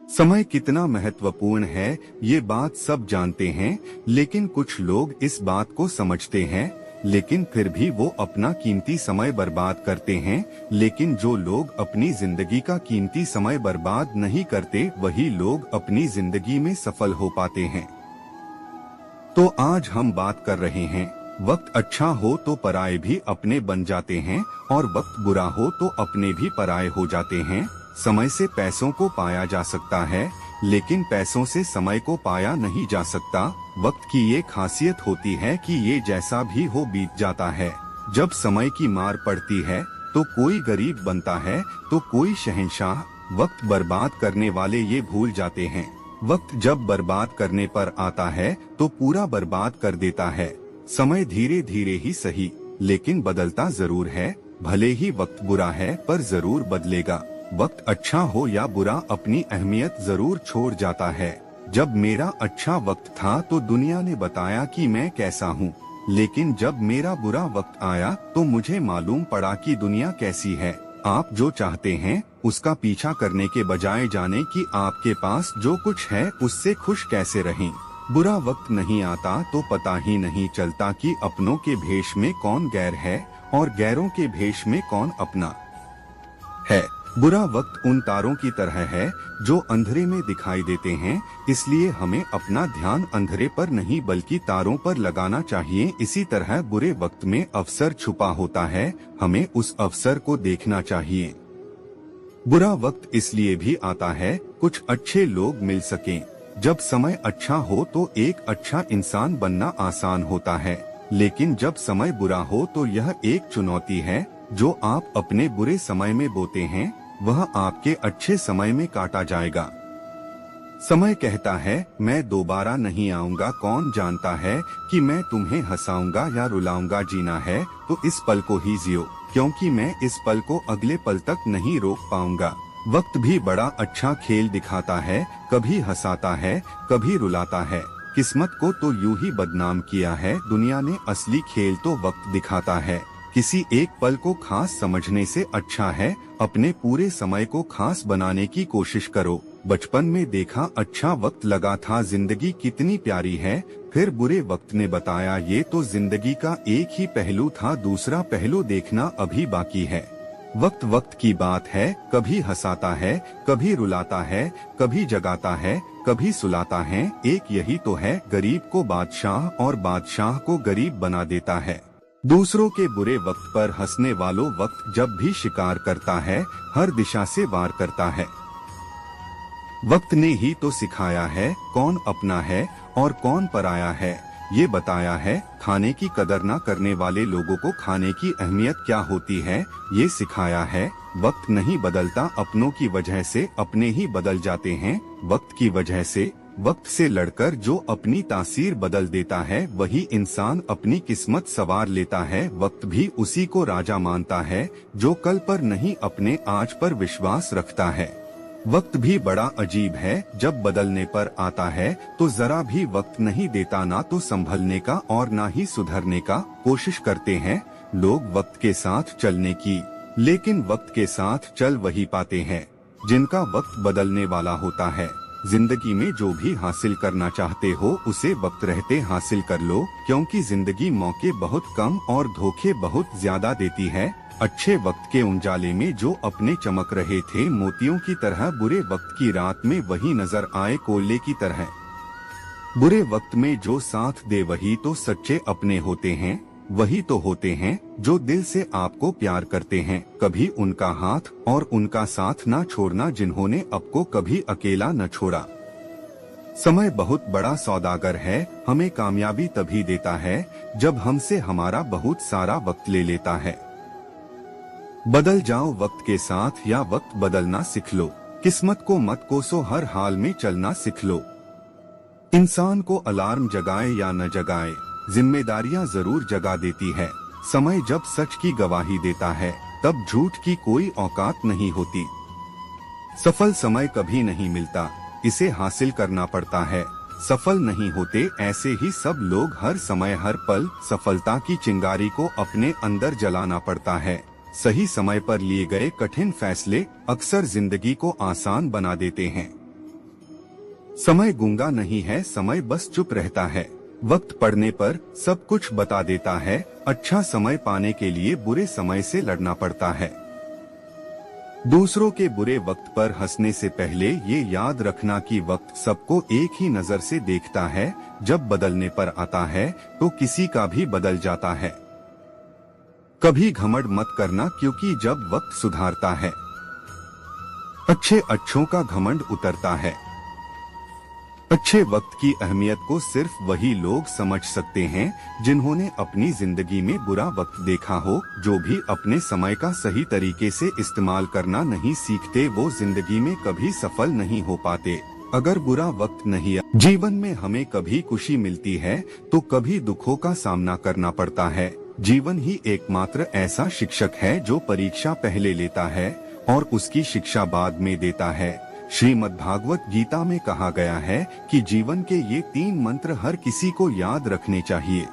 समय कितना महत्वपूर्ण है ये बात सब जानते हैं, लेकिन कुछ लोग इस बात को समझते हैं लेकिन फिर भी वो अपना कीमती समय बर्बाद करते हैं। लेकिन जो लोग अपनी जिंदगी का कीमती समय बर्बाद नहीं करते वही लोग अपनी जिंदगी में सफल हो पाते हैं। तो आज हम बात कर रहे हैं, वक्त अच्छा हो तो पराये भी अपने बन जाते हैं और वक्त बुरा हो तो अपने भी पराये हो जाते हैं। समय से पैसों को पाया जा सकता है लेकिन पैसों से समय को पाया नहीं जा सकता। वक्त की ये खासियत होती है कि ये जैसा भी हो बीत जाता है। जब समय की मार पड़ती है तो कोई गरीब बनता है तो कोई शहंशाह। वक्त बर्बाद करने वाले ये भूल जाते हैं, वक्त जब बर्बाद करने पर आता है तो पूरा बर्बाद कर देता है। समय धीरे धीरे ही सही लेकिन बदलता जरूर है। भले ही वक्त बुरा है पर जरूर बदलेगा। वक्त अच्छा हो या बुरा अपनी अहमियत जरूर छोड़ जाता है। जब मेरा अच्छा वक्त था तो दुनिया ने बताया कि मैं कैसा हूँ, लेकिन जब मेरा बुरा वक्त आया तो मुझे मालूम पड़ा कि दुनिया कैसी है। आप जो चाहते हैं उसका पीछा करने के बजाय जाने कि आपके पास जो कुछ है उससे खुश कैसे रहें। बुरा वक्त नहीं आता तो पता ही नहीं चलता कि अपनों के भेष में कौन गैर है और गैरों के भेष में कौन अपना है। बुरा वक्त उन तारों की तरह है जो अंधेरे में दिखाई देते हैं, इसलिए हमें अपना ध्यान अंधेरे पर नहीं बल्कि तारों पर लगाना चाहिए। इसी तरह बुरे वक्त में अवसर छुपा होता है, हमें उस अवसर को देखना चाहिए। बुरा वक्त इसलिए भी आता है कुछ अच्छे लोग मिल सकें। जब समय अच्छा हो तो एक अच्छा इंसान बनना आसान होता है, लेकिन जब समय बुरा हो तो यह एक चुनौती है। जो आप अपने बुरे समय में बोते हैं वह आपके अच्छे समय में काटा जाएगा। समय कहता है मैं दोबारा नहीं आऊंगा, कौन जानता है कि मैं तुम्हें हंसाऊंगा या रुलाऊंगा। जीना है तो इस पल को ही जियो, क्योंकि मैं इस पल को अगले पल तक नहीं रोक पाऊंगा। वक्त भी बड़ा अच्छा खेल दिखाता है, कभी हंसाता है कभी रुलाता है। किस्मत को तो यूं ही बदनाम किया है दुनिया ने, असली खेल तो वक्त दिखाता है। किसी एक पल को खास समझने से अच्छा है अपने पूरे समय को खास बनाने की कोशिश करो। बचपन में देखा अच्छा वक्त लगा था जिंदगी कितनी प्यारी है, फिर बुरे वक्त ने बताया ये तो जिंदगी का एक ही पहलू था, दूसरा पहलू देखना अभी बाकी है। वक्त वक्त की बात है, कभी हंसाता है कभी रुलाता है, कभी जगाता है कभी सुलाता है। एक यही तो है गरीब को बादशाह और बादशाह को गरीब बना देता है। दूसरों के बुरे वक्त पर हंसने वालों वक्त जब भी शिकार करता है हर दिशा से वार करता है। वक्त ने ही तो सिखाया है कौन अपना है और कौन पराया है। ये बताया है खाने की कदर न करने वाले लोगों को खाने की अहमियत क्या होती है। ये सिखाया है वक्त नहीं बदलता, अपनों की वजह से अपने ही बदल जाते हैं। वक्त की वजह से वक्त से लड़कर जो अपनी तासीर बदल देता है वही इंसान अपनी किस्मत सवार लेता है। वक्त भी उसी को राजा मानता है जो कल पर नहीं अपने आज पर विश्वास रखता है। वक्त भी बड़ा अजीब है, जब बदलने पर आता है तो जरा भी वक्त नहीं देता, ना तो संभलने का और ना ही सुधरने का। कोशिश करते हैं लोग वक्त के साथ चलने की, लेकिन वक्त के साथ चल वही पाते हैं जिनका वक्त बदलने वाला होता है। जिंदगी में जो भी हासिल करना चाहते हो उसे वक्त रहते हासिल कर लो, क्योंकि जिंदगी मौके बहुत कम और धोखे बहुत ज्यादा देती है। अच्छे वक्त के उजाले में जो अपने चमक रहे थे मोतियों की तरह, बुरे वक्त की रात में वही नजर आए कोयले की तरह। बुरे वक्त में जो साथ दे वही तो सच्चे अपने होते हैं, वही तो होते हैं जो दिल से आपको प्यार करते हैं। कभी उनका हाथ और उनका साथ ना छोड़ना जिन्होंने आपको कभी अकेला न छोड़ा। समय बहुत बड़ा सौदागर है, हमें कामयाबी तभी देता है जब हमसे हमारा बहुत सारा वक्त ले लेता है। बदल जाओ वक्त के साथ या वक्त बदलना सीख लो। किस्मत को मत कोसो, हर हाल में चलना सीख लो। इंसान को अलार्म जगाए या न जगाए, जिम्मेदारियां जरूर जगा देती है। समय जब सच की गवाही देता है तब झूठ की कोई औकात नहीं होती। सफल समय कभी नहीं मिलता, इसे हासिल करना पड़ता है। सफल नहीं होते ऐसे ही सब लोग हर समय हर पल, सफलता की चिंगारी को अपने अंदर जलाना पड़ता है। सही समय पर लिए गए कठिन फैसले अक्सर जिंदगी को आसान बना देते हैं। समय गूंगा नहीं है, समय बस चुप रहता है। वक्त पड़ने पर सब कुछ बता देता है। अच्छा समय पाने के लिए बुरे समय से लड़ना पड़ता है। दूसरों के बुरे वक्त पर हंसने से पहले ये याद रखना कि वक्त सबको एक ही नजर से देखता है। जब बदलने पर आता है तो किसी का भी बदल जाता है। कभी घमंड मत करना, क्योंकि जब वक्त सुधारता है अच्छे अच्छों का घमंड उतरता है। अच्छे वक्त की अहमियत को सिर्फ वही लोग समझ सकते हैं जिन्होंने अपनी जिंदगी में बुरा वक्त देखा हो। जो भी अपने समय का सही तरीके से इस्तेमाल करना नहीं सीखते वो जिंदगी में कभी सफल नहीं हो पाते। अगर बुरा वक्त नहीं जीवन में हमें कभी खुशी मिलती है तो कभी दुखों का सामना करना पड़ता है। जीवन ही एकमात्र ऐसा शिक्षक है जो परीक्षा पहले लेता है और उसकी शिक्षा बाद में देता है। श्रीमद्भागवत गीता में कहा गया है कि जीवन के ये 3 मंत्र हर किसी को याद रखने चाहिए।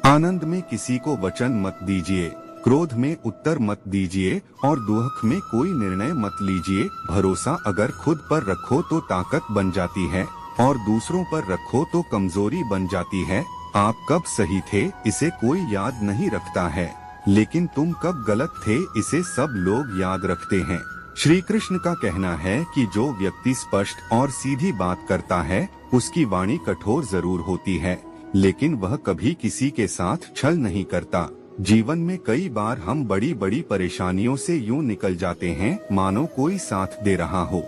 आनंद में किसी को वचन मत दीजिए, क्रोध में उत्तर मत दीजिए और दुख में कोई निर्णय मत लीजिए। भरोसा अगर खुद पर रखो तो ताकत बन जाती है और दूसरों पर रखो तो कमजोरी बन जाती है। आप कब सही थे इसे कोई याद नहीं रखता है, लेकिन तुम कब गलत थे इसे सब लोग याद रखते हैं। श्री कृष्ण का कहना है कि जो व्यक्ति स्पष्ट और सीधी बात करता है उसकी वाणी कठोर जरूर होती है, लेकिन वह कभी किसी के साथ छल नहीं करता। जीवन में कई बार हम बड़ी बड़ी परेशानियों से यूं निकल जाते हैं मानो कोई साथ दे रहा हो।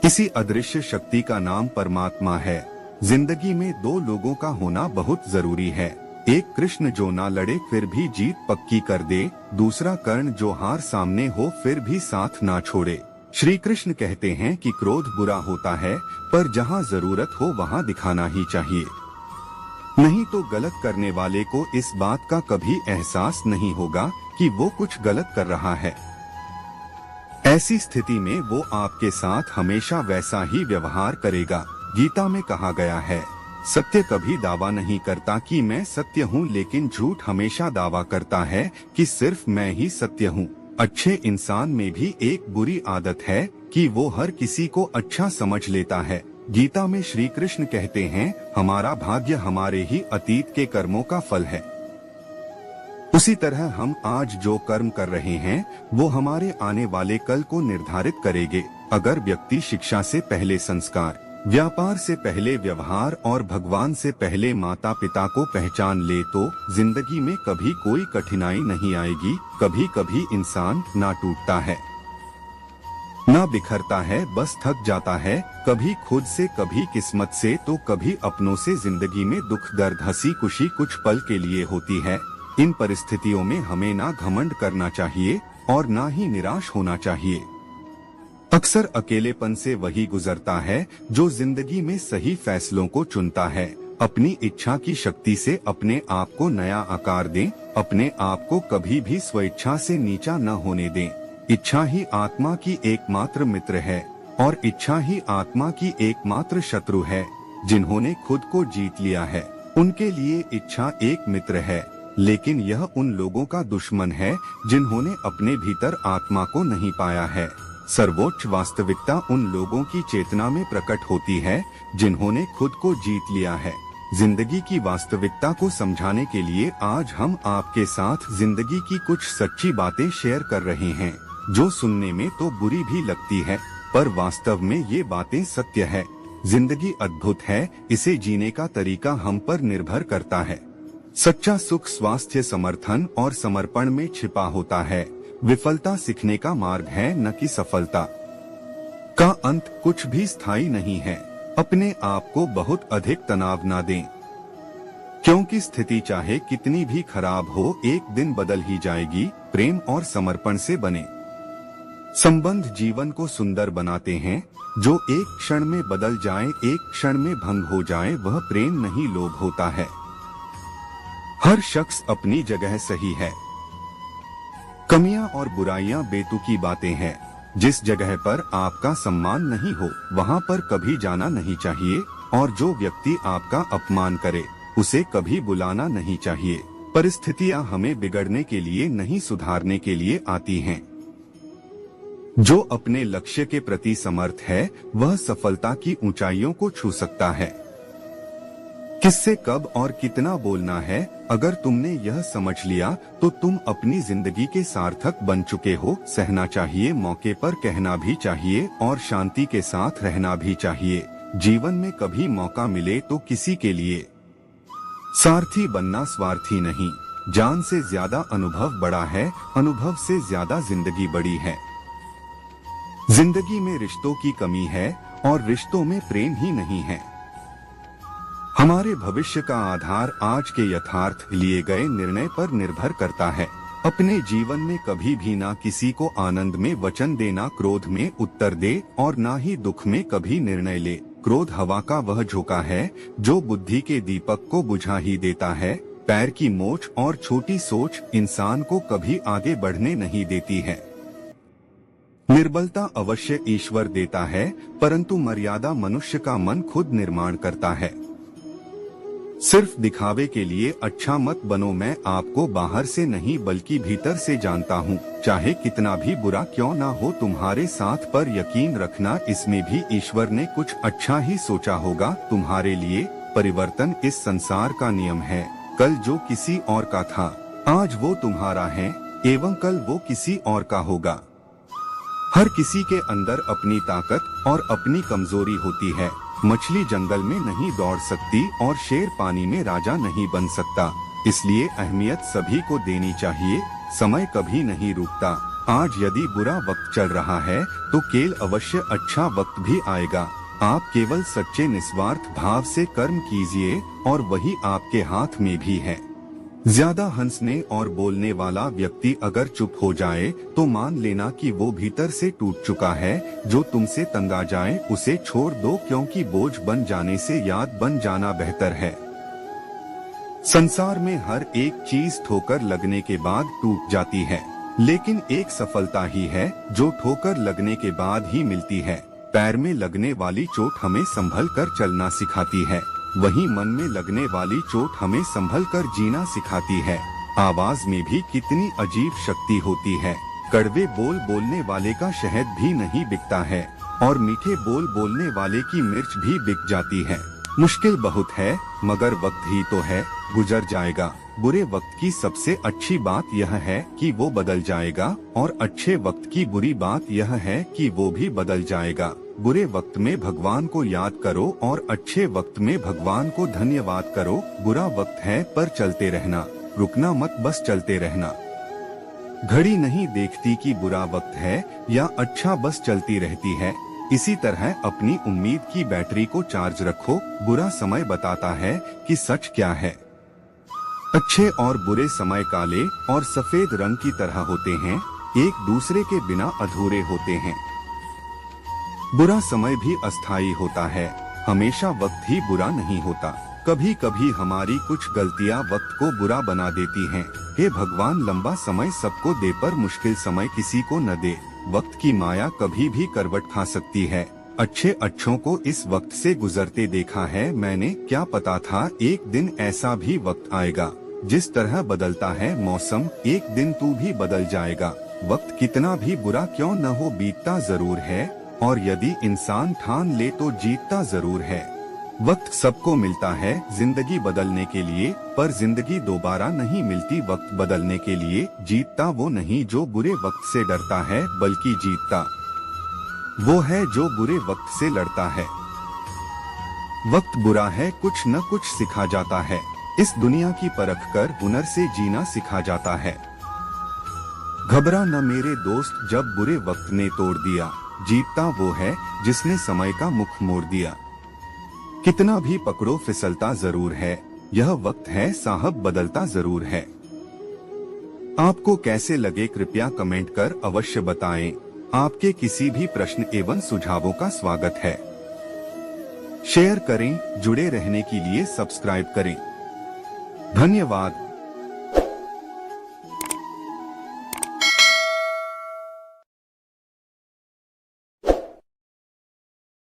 किसी अदृश्य शक्ति का नाम परमात्मा है। जिंदगी में 2 लोगों का होना बहुत जरूरी है। एक कृष्ण जो ना लड़े फिर भी जीत पक्की कर दे, दूसरा कर्ण जो हार सामने हो फिर भी साथ ना छोड़े। श्री कृष्ण कहते हैं कि क्रोध बुरा होता है पर जहाँ जरूरत हो वहाँ दिखाना ही चाहिए, नहीं तो गलत करने वाले को इस बात का कभी एहसास नहीं होगा कि वो कुछ गलत कर रहा है। ऐसी स्थिति में वो आपके साथ हमेशा वैसा ही व्यवहार करेगा। गीता में कहा गया है, सत्य कभी दावा नहीं करता कि मैं सत्य हूँ, लेकिन झूठ हमेशा दावा करता है कि सिर्फ मैं ही सत्य हूँ। अच्छे इंसान में भी एक बुरी आदत है कि वो हर किसी को अच्छा समझ लेता है। गीता में श्री कृष्ण कहते हैं, हमारा भाग्य हमारे ही अतीत के कर्मों का फल है। उसी तरह हम आज जो कर्म कर रहे हैं वो हमारे आने वाले कल को निर्धारित करेंगे। अगर व्यक्ति शिक्षा से पहले संस्कार, व्यापार से पहले व्यवहार और भगवान से पहले माता पिता को पहचान ले तो जिंदगी में कभी कोई कठिनाई नहीं आएगी। कभी कभी इंसान ना टूटता है ना बिखरता है, बस थक जाता है। कभी खुद से, कभी किस्मत से तो कभी अपनों से। जिंदगी में दुख दर्द हंसी खुशी कुछ पल के लिए होती है। इन परिस्थितियों में हमें ना घमंड करना चाहिए और ना ही निराश होना चाहिए। अक्सर अकेलेपन से वही गुजरता है जो जिंदगी में सही फैसलों को चुनता है। अपनी इच्छा की शक्ति से अपने आप को नया आकार दें। अपने आप को कभी भी स्वेच्छा से नीचा न होने दें। इच्छा ही आत्मा की एकमात्र मित्र है और इच्छा ही आत्मा की एकमात्र शत्रु है। जिन्होंने खुद को जीत लिया है उनके लिए इच्छा एक मित्र है, लेकिन यह उन लोगों का दुश्मन है जिन्होंने अपने भीतर आत्मा को नहीं पाया है। सर्वोच्च वास्तविकता उन लोगों की चेतना में प्रकट होती है जिन्होंने खुद को जीत लिया है। जिंदगी की वास्तविकता को समझाने के लिए आज हम आपके साथ जिंदगी की कुछ सच्ची बातें शेयर कर रहे हैं, जो सुनने में तो बुरी भी लगती है पर वास्तव में ये बातें सत्य है। जिंदगी अद्भुत है, इसे जीने का तरीका हम पर निर्भर करता है। सच्चा सुख स्वास्थ्य, समर्थन और समर्पण में छिपा होता है। विफलता सीखने का मार्ग है, न कि सफलता का अंत। कुछ भी स्थायी नहीं है। अपने आप को बहुत अधिक तनाव ना दें, क्योंकि स्थिति चाहे कितनी भी खराब हो एक दिन बदल ही जाएगी। प्रेम और समर्पण से बने संबंध जीवन को सुंदर बनाते हैं। जो एक क्षण में बदल जाए, एक क्षण में भंग हो जाए, वह प्रेम नहीं लोभ होता है। हर शख्स अपनी जगह सही है। कमियां और बुराइयां बेतुकी बातें हैं। जिस जगह पर आपका सम्मान नहीं हो वहां पर कभी जाना नहीं चाहिए और जो व्यक्ति आपका अपमान करे उसे कभी बुलाना नहीं चाहिए। परिस्थितियां हमें बिगड़ने के लिए नहीं, सुधारने के लिए आती हैं। जो अपने लक्ष्य के प्रति समर्थ है वह सफलता की ऊंचाइयों को छू सकता है। किससे कब और कितना बोलना है, अगर तुमने यह समझ लिया तो तुम अपनी जिंदगी के सार्थक बन चुके हो। सहना चाहिए, मौके पर कहना भी चाहिए और शांति के साथ रहना भी चाहिए। जीवन में कभी मौका मिले तो किसी के लिए सारथी बनना, स्वार्थी नहीं। जान से ज्यादा अनुभव बड़ा है, अनुभव से ज्यादा जिंदगी बड़ी है। जिंदगी में रिश्तों की कमी है और रिश्तों में प्रेम ही नहीं है। हमारे भविष्य का आधार आज के यथार्थ लिए गए निर्णय पर निर्भर करता है। अपने जीवन में कभी भी ना किसी को आनंद में वचन देना, क्रोध में उत्तर दे और ना ही दुख में कभी निर्णय ले। क्रोध हवा का वह झोंका है जो बुद्धि के दीपक को बुझा ही देता है। पैर की मोच और छोटी सोच इंसान को कभी आगे बढ़ने नहीं देती है। निर्बलता अवश्य ईश्वर देता है, परंतु मर्यादा मनुष्य का मन खुद निर्माण करता है। सिर्फ दिखावे के लिए अच्छा मत बनो। मैं आपको बाहर से नहीं बल्कि भीतर से जानता हूँ। चाहे कितना भी बुरा क्यों ना हो तुम्हारे साथ, पर यकीन रखना इसमें भी ईश्वर ने कुछ अच्छा ही सोचा होगा तुम्हारे लिए। परिवर्तन इस संसार का नियम है। कल जो किसी और का था आज वो तुम्हारा है एवं कल वो किसी और का होगा। हर किसी के अंदर अपनी ताकत और अपनी कमजोरी होती है। मछली जंगल में नहीं दौड़ सकती और शेर पानी में राजा नहीं बन सकता। इसलिए अहमियत सभी को देनी चाहिए। समय कभी नहीं रुकता। आज यदि बुरा वक्त चल रहा है तो केल अवश्य अच्छा वक्त भी आएगा। आप केवल सच्चे निस्वार्थ भाव से कर्म कीजिए और वही आपके हाथ में भी है। ज्यादा हंसने और बोलने वाला व्यक्ति अगर चुप हो जाए तो मान लेना कि वो भीतर से टूट चुका है। जो तुमसे तंग आ जाए उसे छोड़ दो, क्योंकि बोझ बन जाने से याद बन जाना बेहतर है। संसार में हर एक चीज ठोकर लगने के बाद टूट जाती है, लेकिन एक सफलता ही है जो ठोकर लगने के बाद ही मिलती है। पैर में लगने वाली चोट हमें संभल कर चलना सिखाती है, वहीं मन में लगने वाली चोट हमें संभल कर जीना सिखाती है। आवाज में भी कितनी अजीब शक्ति होती है। कड़वे बोल बोलने वाले का शहद भी नहीं बिकता है और मीठे बोल बोलने वाले की मिर्च भी बिक जाती है। मुश्किल बहुत है मगर वक्त ही तो है, गुजर जाएगा। बुरे वक्त की सबसे अच्छी बात यह है कि वो बदल जाएगा और अच्छे वक्त की बुरी बात यह है कि वो भी बदल जाएगा। बुरे वक्त में भगवान को याद करो और अच्छे वक्त में भगवान को धन्यवाद करो। बुरा वक्त है पर चलते रहना, रुकना मत, बस चलते रहना। घड़ी नहीं देखती कि बुरा वक्त है या अच्छा, बस चलती रहती है। इसी तरह अपनी उम्मीद की बैटरी को चार्ज रखो। बुरा समय बताता है कि सच क्या है। अच्छे और बुरे समय काले और सफेद रंग की तरह होते हैं, एक दूसरे के बिना अधूरे होते हैं। बुरा समय भी अस्थायी होता है, हमेशा वक्त ही बुरा नहीं होता। कभी कभी हमारी कुछ गलतियां वक्त को बुरा बना देती हैं। हे भगवान, लंबा समय सबको दे पर मुश्किल समय किसी को न दे। वक्त की माया कभी भी करवट खा सकती है। अच्छे अच्छों को इस वक्त से गुजरते देखा है मैंने, क्या पता था एक दिन ऐसा भी वक्त आएगा। जिस तरह बदलता है मौसम, एक दिन तू भी बदल जाएगा। वक्त कितना भी बुरा क्यों न हो बीतता जरूर है, और यदि इंसान ठान ले तो जीतता जरूर है। वक्त सबको मिलता है जिंदगी बदलने के लिए, पर जिंदगी दोबारा नहीं मिलती वक्त बदलने के लिए। जीतता वो नहीं जो बुरे वक्त से डरता है, बल्कि जीतता वो है जो बुरे वक्त से लड़ता है। वक्त बुरा है, कुछ न कुछ सिखा जाता है। इस दुनिया की परख कर हुनर से जीना सिखा जाता है। घबरा न मेरे दोस्त जब बुरे वक्त ने तोड़ दिया। जीतता वो है जिसने समय का मुख मोड़ दिया। कितना भी पकड़ो फिसलता जरूर है, यह वक्त है साहब बदलता जरूर है। आपको कैसे लगे कृपया कमेंट कर अवश्य बताएं। आपके किसी भी प्रश्न एवं सुझावों का स्वागत है। शेयर करें, जुड़े रहने के लिए सब्सक्राइब करें। धन्यवाद।